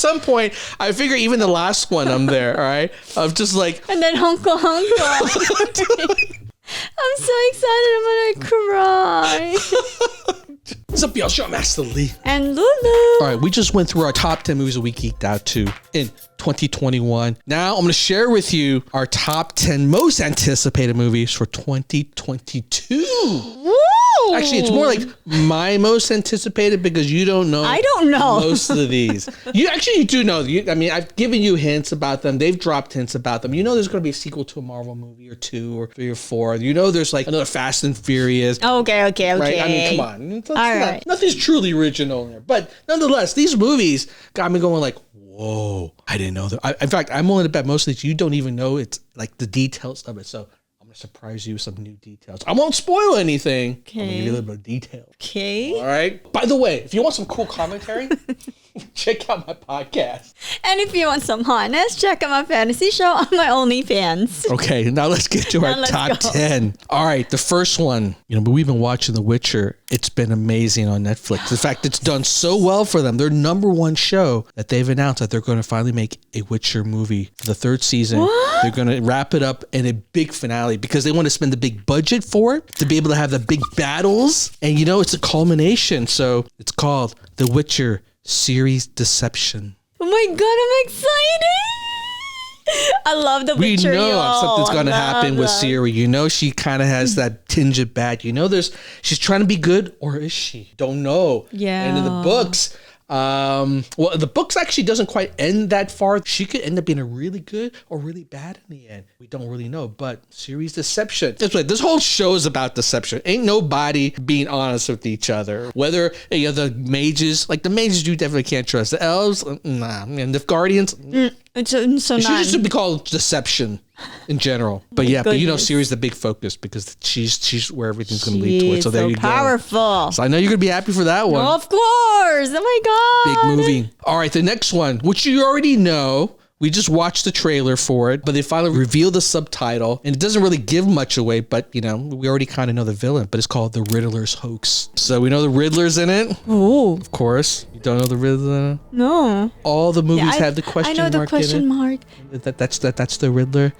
some point, I figure even the last one, I'm there. All right, of just like, and then Honko. I'm so excited. I'm gonna cry. What's up, y'all? Show Master Lee and Lulu. All right, we just went through our top 10 movies that we geeked out to in 2021. Now I'm going to share with you our top 10 most anticipated movies for 2022. Woo! Actually, it's more like my most anticipated because you don't know. I don't know most of these. You do know. I've given you hints about them. They've dropped hints about them. You know, there's going to be a sequel to a Marvel movie or 2 or 3 or 4. You know, there's like another Fast and Furious. Okay. Right? I mean, come on. All right. Nothing's truly original in there. But nonetheless, these movies got me going like, whoa, I didn't know that. In fact, I'm willing to bet most of these you don't even know it's like the details of it. So I'm going to surprise you with some new details. I won't spoil anything. Okay. I'm going to give you a little bit of detail. Okay. All right. By the way, if you want some cool commentary, check out my podcast. And if you want some hotness, check out my fantasy show on my OnlyFans. Okay, now let's get to our top 10. All right, the first one, we've been watching The Witcher. It's been amazing on Netflix. In fact, it's done so well for them. Their number one show that they've announced that they're going to finally make a Witcher movie for the 3rd season. What? They're going to wrap it up in a big finale because they want to spend the big budget for it to be able to have the big battles. And it's a culmination. So it's called The Witcher Series Deception. Oh my God, I'm excited. I love The Witcher. We know something's going to happen with Ciri. She kind of has that tinge of bad. She's trying to be good, or is she? Don't know. Yeah. And in the books, the books actually doesn't quite end that far. She could end up being a really good or really bad in the end. We don't really know, but Ciri's deception. That's right. This whole show is about deception. Ain't nobody being honest with each other. Whether the mages, the mages you definitely can't trust. The elves, nah. And the guardians, it should just be called deception in general. But Ciri's the big focus because she's where everything's going to lead to it. So there you powerful. Go. So I know you're going to be happy for that one. Of course. Oh my God. Big movie. All right, the next one, which you already know. We just watched the trailer for it, but they finally revealed the subtitle, and it doesn't really give much away, but, we already kind of know the villain, but it's called The Riddler's Hoax. So we know the Riddler's in it. Oh. Of course. You don't know the Riddler in it? No. All the movies have the question mark in it. I know the question mark. That's the Riddler.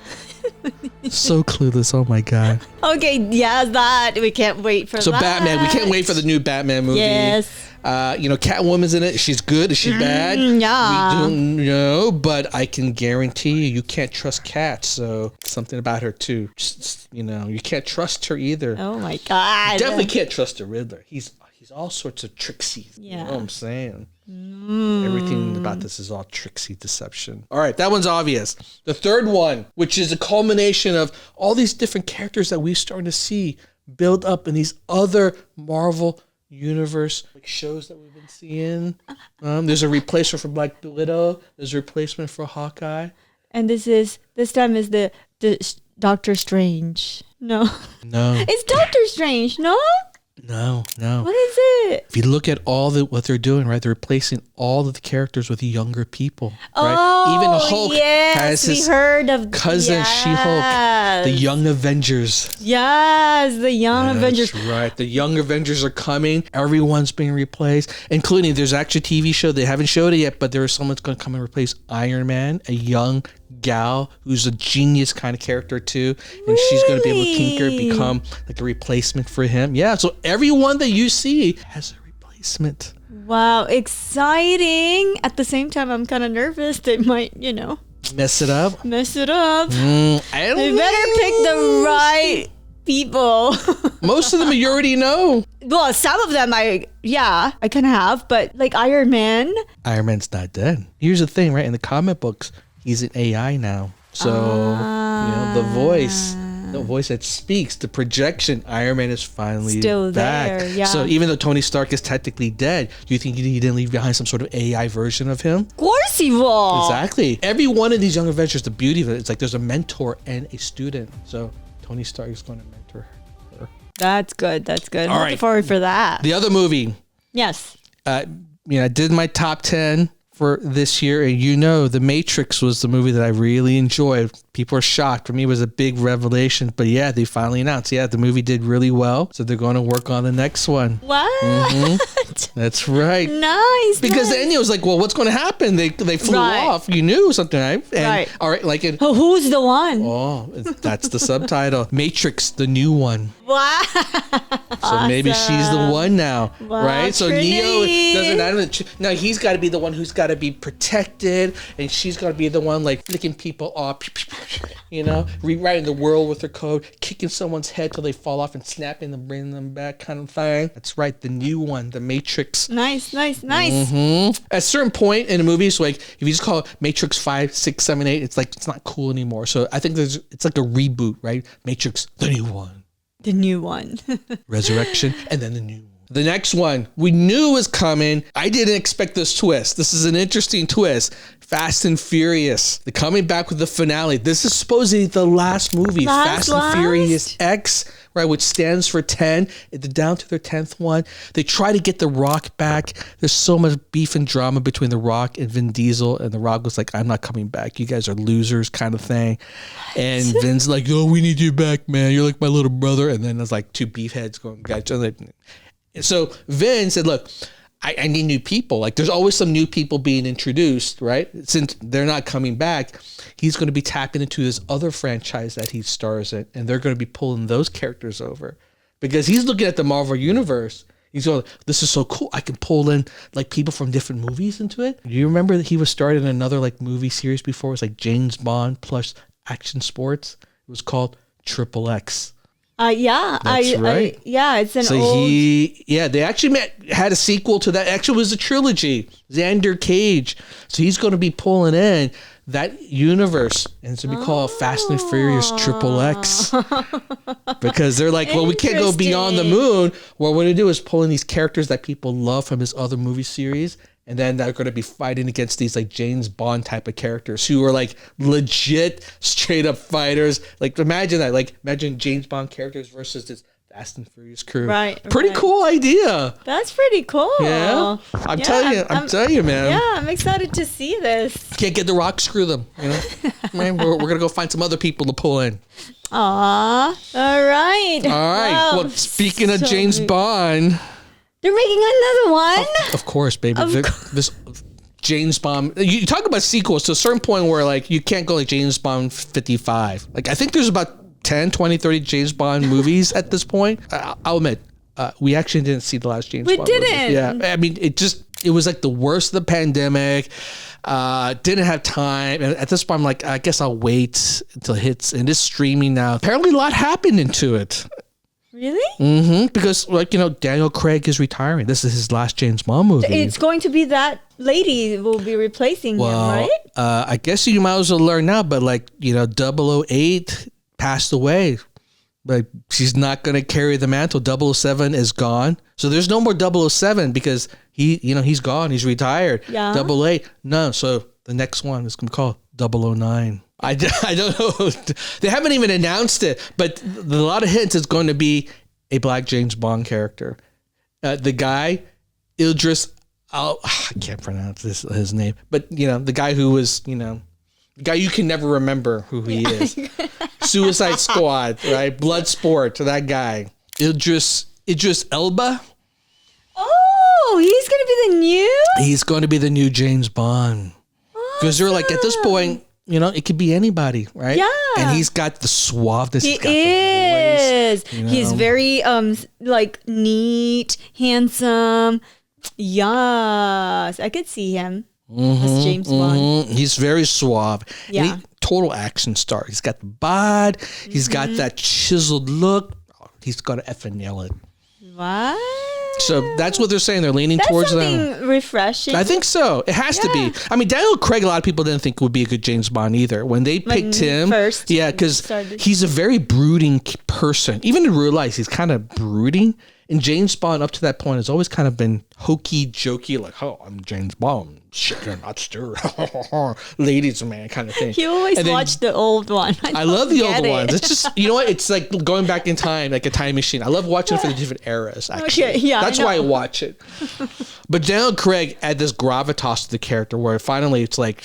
So clueless. Oh my God. Okay, that. We can't wait for that. So Batman, we can't wait for the new Batman movie. Yes. Catwoman's in it. She's good. Is she bad? Yeah. We don't know, but I can guarantee you can't trust cats. So something about her too. Just, you can't trust her either. Oh my God. You definitely can't trust the Riddler. He's all sorts of tricksy. Yeah. You know what I'm saying? Everything about this is all tricksy deception. All right, that one's obvious. The third one, which is a culmination of all these different characters that we're starting to see build up in these other Marvel universe shows that we've been seeing. There's a replacement for Black Widow. There's a replacement for Hawkeye. And this time is the Doctor Strange. No. It's Doctor Strange. No. No. What is it? If you look at what they're doing, right? They're replacing all of the characters with younger people, right? Oh, even Hulk has his cousin She-Hulk, the Young Avengers. Yes, the Young Avengers. That's right. The Young Avengers are coming. Everyone's being replaced, including there's actually a TV show. They haven't showed it yet, but there's someone's going to come and replace Iron Man, a young gal who's a genius kind of character too, and she's going to be able to tinker, become like a replacement for him. Yeah, so everyone that you see has a replacement. Wow, exciting. At the same time, I'm kind of nervous they might, mess it up. They better pick the right people. Most of them you already know. Well, some of them I kind of have, but like Iron Man. Iron Man's not dead. Here's the thing, right? In the comic books, he's an AI now. So, the voice that speaks, the projection, Iron Man is finally still back. there. Yeah. So even though Tony Stark is technically dead, do you think he didn't leave behind some sort of AI version of him? Of course he will. Exactly. Every one of these Young Avengers, the beauty of it, it's like there's a mentor and a student. So Tony Stark is going to mentor her. That's good. All I'm right. looking forward for that. The other movie. Yes. I did my top 10 for this year. And you know, The Matrix was the movie that I really enjoyed. People are shocked. For me, it was a big revelation. But yeah, they finally announced, the movie did really well. So they're going to work on the next one. What? Mm-hmm. That's right. Nice. Because then it was like, well, what's going to happen? They flew off. You knew something, right? And, all right, like it. Who's the one? Oh, that's the subtitle. Matrix, the new one. Wow. So maybe she's the one now, wow, right? So Trinity. Neo doesn't. Now he's got to be the one who's got to be protected, and she's got to be the one like flicking people off, rewriting the world with her code, kicking someone's head till they fall off and snapping them, bringing them back, kind of thing. That's right, the new one, the Matrix. Nice. Mm-hmm. At a certain point in the movie, so like if you just call it Matrix 5, 6, 7, 8, it's like it's not cool anymore. So I think it's like a reboot, right? Matrix, the new one. The new one. Resurrection, and then the new one. The next one, we knew was coming. I didn't expect this twist. This is an interesting twist. Fast and Furious. They're coming back with the finale. This is supposedly the last movie. Fast and Furious X, right, which stands for 10. They're down to their 10th one. They try to get The Rock back. There's so much beef and drama between The Rock and Vin Diesel. And The Rock was like, I'm not coming back. You guys are losers kind of thing. And Vin's like, oh, we need you back, man. You're like my little brother. And then there's like two beef heads going, guys. So Vin said, look, I need new people. Like there's always some new people being introduced, right? Since they're not coming back, he's going to be tapping into this other franchise that he stars in, and they're going to be pulling those characters over because he's looking at the Marvel universe. He's going, this is so cool. I can pull in like people from different movies into it. Do you remember that he was starting another like movie series before? It was like James Bond plus action sports. It was called Triple X. Yeah, that's right. It's an old. They actually had a sequel to that. Actually, it was a trilogy. Xander Cage. So he's going to be pulling in that universe, and it's going to be called Fast and Furious Triple X. Because they're like, well, we can't go beyond the moon. What we're going to do is pull in these characters that people love from his other movie series. And then they're going to be fighting against these like James Bond type of characters who are like legit straight up fighters. Like imagine that, like imagine James Bond characters versus this Fast and Furious crew. Right. Pretty cool idea. That's pretty cool. Yeah. I'm telling you, man. Yeah, I'm excited to see this. Can't get The Rock, screw them. Man, we're going to go find some other people to pull in. All right. Well, speaking of James Bond. They're making another one? Of course, baby. This James Bond. You talk about sequels to a certain point where like you can't go like James Bond 55. Like I think there's about 10, 20, 30 James Bond movies at this point. I'll admit, we actually didn't see the last James Bond movie. We didn't. Yeah. I mean, it was like the worst of the pandemic. Didn't have time. And at this point, I'm like, I guess I'll wait until it hits. And it's streaming now. Apparently a lot happened into it. Really? Mm-hmm. Because, Daniel Craig is retiring. This is his last James Bond movie. It's going to be that lady will be replacing him, right? I guess you might as well learn now, but 008 passed away. Like, she's not going to carry the mantle. 007 is gone. So there's no more 007 because he's gone. He's retired. Yeah. 008, no. So the next one is going to be called 009. I don't know. They haven't even announced it, but a lot of hints it's going to be a black James Bond character. The guy, Idris, I can't pronounce his name, but the guy who was, the guy you can never remember who he is. Suicide Squad, right? Bloodsport, that guy. Idris Elba. Oh, he's going to be the new? He's going to be the new James Bond. Because they're like, at this point, it could be anybody, right? Yeah. And he's got the suaveness. He is. The voice, He's very neat, handsome. Yes, I could see him as James Bond. He's very suave. Yeah. And total action star. He's got the bod. He's got that chiseled look. Oh, he's got to effing nail it. What? So that's what they're saying. They're leaning towards something refreshing. I think so. It has to be. I mean, Daniel Craig, a lot of people didn't think would be a good James Bond either. When they picked him, first, because he's a very brooding person. Even in real life, he's kind of brooding. And James Bond, up to that point, has always kind of been hokey, jokey, like, oh, I'm James Bond. Sugar, not stir. Ladies man kind of thing. You always watch the old one. I love the old ones. It's just, you know what? It's like going back in time, like a time machine. I love watching for the different eras, actually. Okay, yeah, that's why I watch it. But Daniel Craig add this gravitas to the character where finally it's like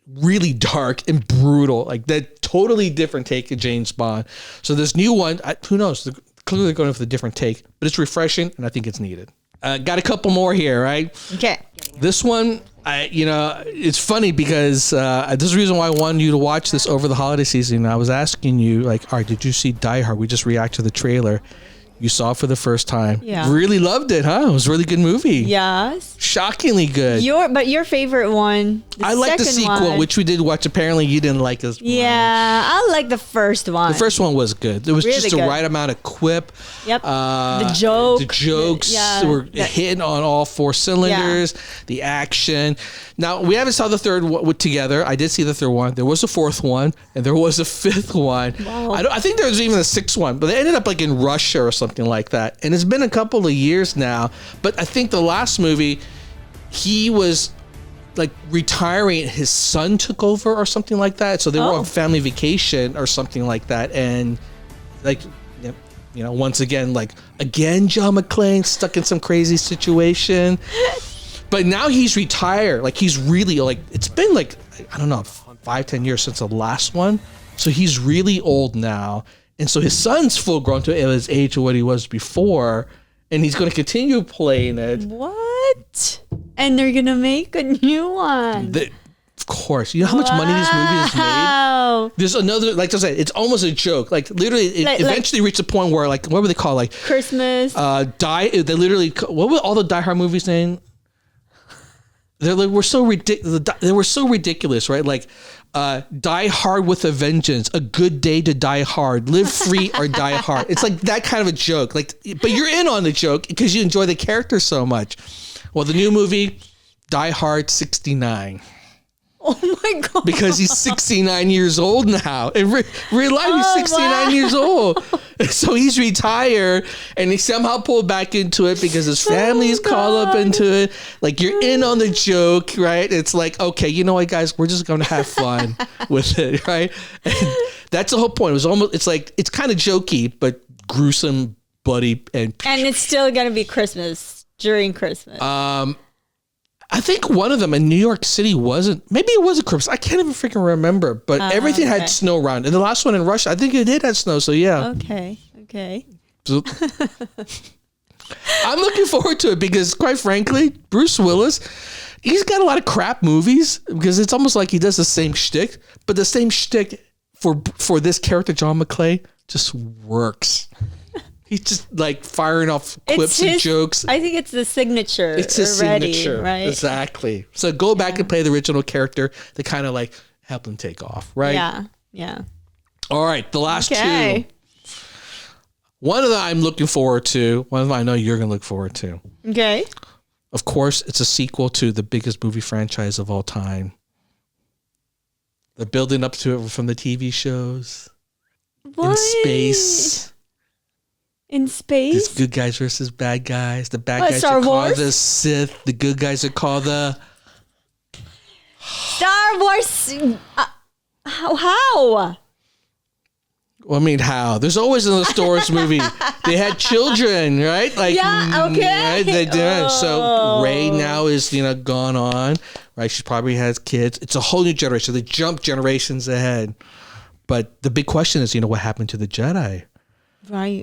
really dark and brutal, like that totally different take of James Bond. So this new one, who knows? They're clearly going with a different take, but it's refreshing and I think it's needed. Got a couple more here, right? Okay. This one, it's funny because this is the reason why I wanted you to watch this over the holiday season. I was asking you, like, all right, did you see Die Hard? We just reacted to the trailer. You saw it for the first time. Yeah. Really loved it, huh? It was a really good movie. Yes. Shockingly good. But your favorite one. I like the sequel, one. which we did watch. Apparently, you didn't like as much. Yeah, I like the first one. The first one was good. There was really just the right amount of quip. Yep. The jokes were hitting on all four cylinders. Yeah. The action. Now, we haven't saw the third one together. I did see the third one. There was a fourth one, and there was a fifth one. Wow. I think there was even a sixth one, but they ended up like in Russia or something like that. And it's been a couple of years now. But I think the last movie, he was like retiring. His son took over or something like that. So they were on family vacation or something like that. And like, once again, John McClane stuck in some crazy situation. But now he's retired. Like he's really it's been like, I don't know, 5-10 years since the last one. So he's really old now. And so his son's full grown to his age of what he was before. And he's going to continue playing it. What? And they're going to make a new one. Of course. You know how much money this movie has made? There's another, like I said, it's almost a joke. Like literally, it eventually reached a point where what were they called? Like Christmas. They literally, what were all the Die Hard movies named? They were so ridiculous. They were so ridiculous, right? Like, Die Hard with a Vengeance, A Good Day to Die Hard, Live Free or Die Hard. It's like that kind of a joke. Like, but you're in on the joke because you enjoy the character so much. Well, the new movie, Die Hard 69. Oh my God. Because he's 69 years old now. In real life, he's 69 years old. So he's retired and he somehow pulled back into it because his family is called up into it. Like you're in on the joke, right? It's like, okay, you know what, guys, we're just going to have fun with it, right? And that's the whole point. It's kind of jokey, but gruesome, bloody, and it's still going to be Christmas, during Christmas. I think one of them in New York City maybe it was a Christmas. I can't even freaking remember, but everything had snow around. And the last one in Russia, I think it did have snow. So yeah. Okay. So, I'm looking forward to it because quite frankly, Bruce Willis, he's got a lot of crap movies because it's almost like he does the same shtick, but the same shtick for this character, John McClane, just works. He's just like firing off quips and jokes. I think it's the signature. It's his signature. Right? Exactly. So go back and play the original character to kind of like help him take off, right? Yeah. All right. The last two. One of them I'm looking forward to. One of them I know you're going to look forward to. Okay. Of course, it's a sequel to the biggest movie franchise of all time. They're building up to it from the TV shows. What? In space. In space? There's good guys versus bad guys. The bad guys Star are called Wars? the Sith. The good guys are called the... Star Wars... how? Well, I mean, how? There's always in the Star Wars movie. They had children, right? Like, okay. Right? They did. So Rey now is, gone on, right? She probably has kids. It's a whole new generation. They jump generations ahead. But the big question is, what happened to the Jedi? Right.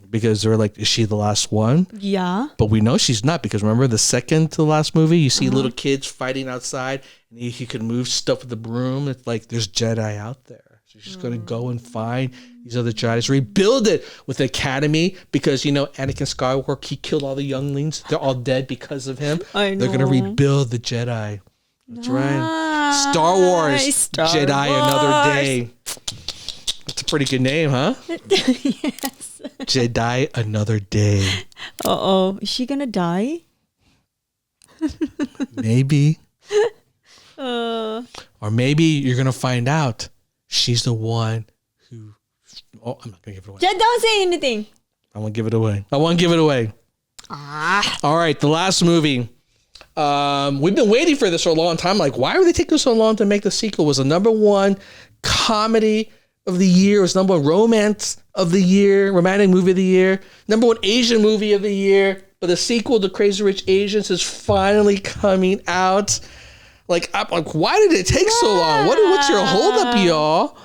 Because they're like, is she the last one? Yeah. But we know she's not because remember the second to the last movie, you see little kids fighting outside and he could move stuff with the broom. It's like there's Jedi out there. So she's going to go and find these other Jedis, rebuild it with the Academy because, Anakin Skywalker, he killed all the younglings. They're all dead because of him. I know. They're going to rebuild the Jedi. That's right. Star Wars, Jedi, Another Day. That's a pretty good name, huh? Yes. Jedi, Another Day. Uh-oh. Is she gonna die? Maybe. Or maybe you're gonna find out she's the one who... Oh, I'm not gonna give it away. Don't say anything. I won't give it away. All right, the last movie. We've been waiting for this for a long time. Like, why are they taking so long to make the sequel? It was the #1 comedy of the year. It was #1 romance of the year, romantic movie of the year, #1 Asian movie of the year. But the sequel to Crazy Rich Asians is finally coming out. Like, I'm like, why did it take so long? What's your holdup, y'all?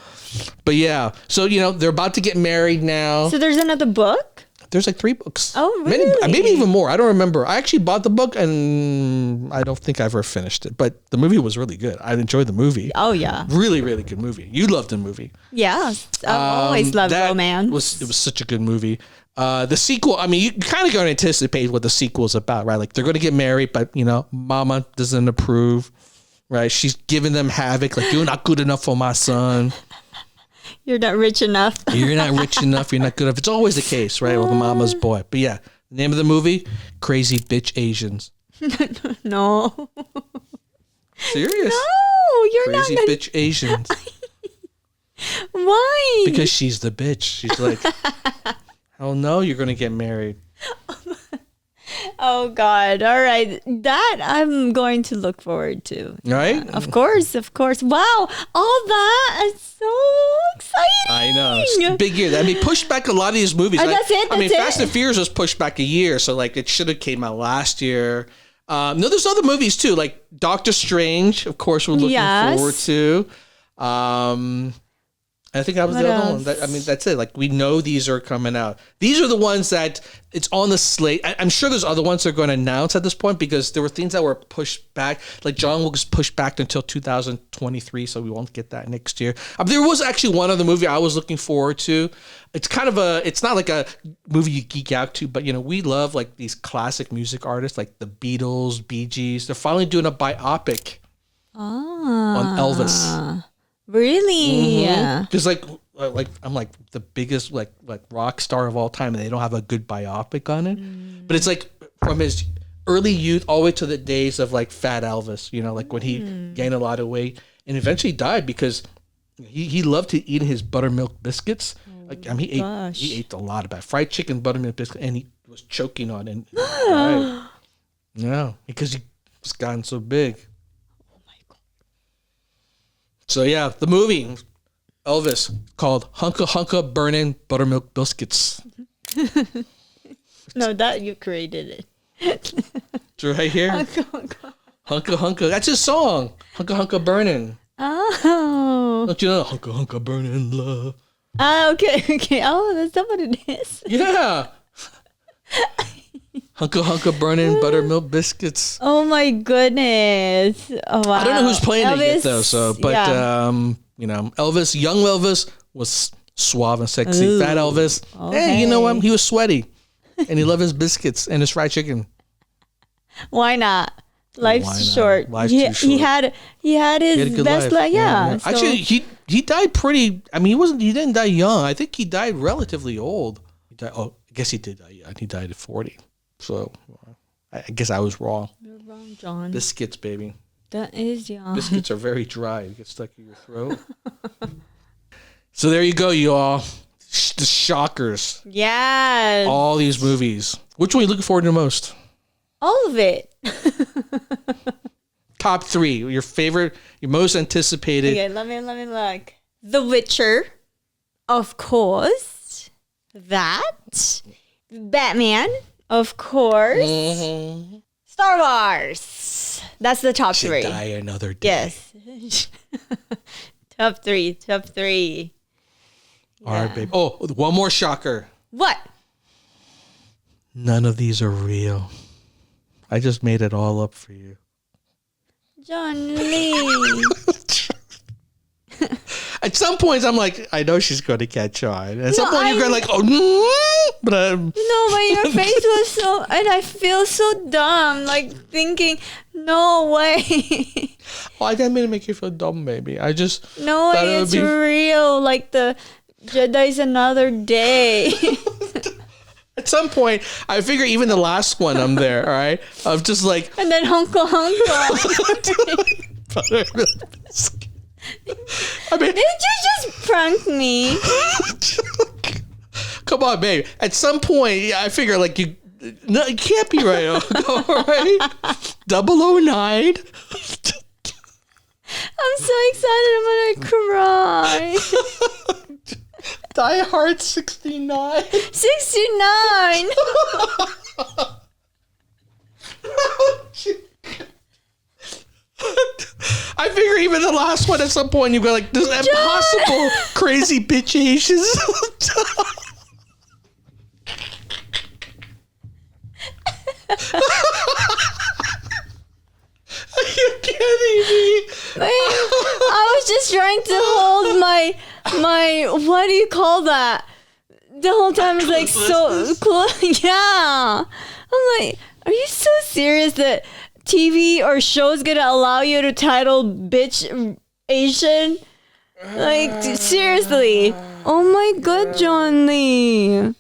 But yeah, so they're about to get married now. So there's another book? There's like 3 books. Oh, really? Maybe even more. I don't remember. I actually bought the book and I don't think I ever finished it. But the movie was really good. I enjoyed the movie. Oh, yeah. Really, really good movie. You loved the movie. Yes. I've always loved romance. It was such a good movie. The sequel, I mean, you kind of going to anticipate what the sequel is about, right? Like, they're going to get married, but, mama doesn't approve, right? She's giving them havoc. Like, you're not good enough for my son. You're not rich enough. You're not rich enough. You're not good enough. It's always the case, right? With mama's boy. But yeah, the name of the movie, Crazy Bitch Asians. No. Serious? No, you're Crazy not. Bitch Asians. Why? Because she's the bitch. She's like, hell no, you're going to get married. Oh, God. All right. That I'm going to look forward to. Right? Yeah, of course. Wow. All that is so exciting. I know. It's a big year. I mean, pushed back a lot of these movies. That's it. I mean, Fast and Furious was pushed back a year. So, like, it should have came out last year. No, there's other movies, too. Like, Doctor Strange, of course, we're looking forward to. I think that was the other one. That's it. Like, we know these are coming out. These are the ones that it's on the slate. I'm sure there's other ones they're going to announce at this point because there were things that were pushed back. Like John Wick was pushed back until 2023, so we won't get that next year. There was actually one other movie I was looking forward to. It's kind of it's not like a movie you geek out to, but we love like these classic music artists like the Beatles, Bee Gees. They're finally doing a biopic on Elvis. Really? Yeah. Because like I'm like the biggest like rock star of all time, and they don't have a good biopic on it. But it's like from his early youth all the way to the days of like Fat Elvis. Like when he gained a lot of weight and eventually died because he loved to eat his buttermilk biscuits. He ate a lot of that fried chicken, buttermilk biscuit, and he was choking on it. Right. Yeah, because he was gotten so big. So yeah, the movie Elvis called Hunka Hunka Burnin' Buttermilk Biscuits. No, that you created it. It's right here. Hunka Hunka. That's his song. Hunka Hunka Burnin'. Oh. Don't you know Hunka Hunka Burnin' Love? Okay. Oh, that's not what it is. Yeah. Hunka Hunka Burnin' Buttermilk Biscuits. Oh my goodness. Oh, wow. I don't know who's playing Elvis, it though, Elvis, young Elvis was suave and sexy. Ooh. Fat Elvis, hey, you know what? He was sweaty. And he loved his biscuits and his fried chicken. Why not? Life's short. Life's too short. He had his best life. Yeah. So. Actually, he died pretty. I mean, he didn't die young. I think he died relatively old. I guess he did die young. He died at 40. So I guess I was wrong. You're wrong, John. Biscuits, baby. That is young. Biscuits are very dry. You get stuck in your throat. So there you go, you all. The shockers. Yes. All these movies. Which one are you looking forward to the most? All of it. Top 3. Your favorite, your most anticipated. Okay, let me look. The Witcher. Of course. That. Batman. Of course. Mm-hmm. Star Wars. That's the top 3. Die another day. Yes. Top 3. All right, babe. Oh, one more shocker. What? None of these are real. I just made it all up for you. John Lee. At some points, I'm like, I know she's going to catch on. At some point, you're going like, oh, no. But your face was so, and I feel so dumb, like thinking, no way. Well, I didn't mean to make you feel dumb, baby. I just no way, it's real. Like the Jedi's another day. At some point, I figure even the last one, I'm there. All right, of just like, and then Hunka. I mean, did you just prank me? Come on, babe. At some point, I figure like No, it can't be right. All right. 009. I'm so excited. I'm gonna cry. Die Hard 69. 69. I figure even the last one at some point you go like, this impossible crazy bitch Asians. Are you kidding me? I was just trying to hold my what do you call that? The whole time it's like so close. Yeah. I'm like, are you so serious that TV or shows gonna allow you to title bitch Asian? Like seriously. Oh my god, John Lee.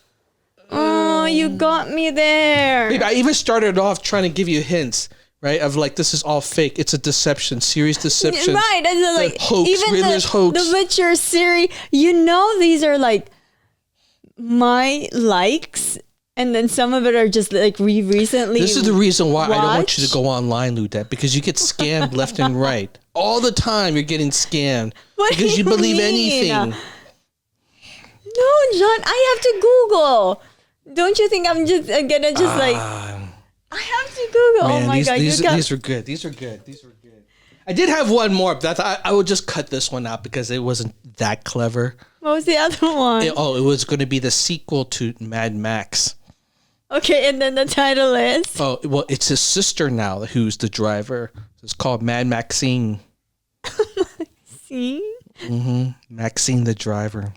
Oh, you got me there. I even started off trying to give you hints. Right, of like this is all fake. It's a deception, serious deception. Right, and like hoax, even Riddler's hoax. The Witcher series. You know, these are like my likes, and then some of it are just like we recently. This is the reason why watched. I don't want you to go online, Ludette, because you get scammed left and right all the time. You're getting scammed because you believe anything. No, John, I have to Google. Don't you think I'm just gonna just like? I have to Google. Man, oh my god, these are good. These are good. I did have one more, but I would just cut this one out because it wasn't that clever. What was the other one? It was going to be the sequel to Mad Max. Okay, and then the title is? Oh, well, it's his sister now who's the driver. It's called Mad Maxine. See? Maxine the driver.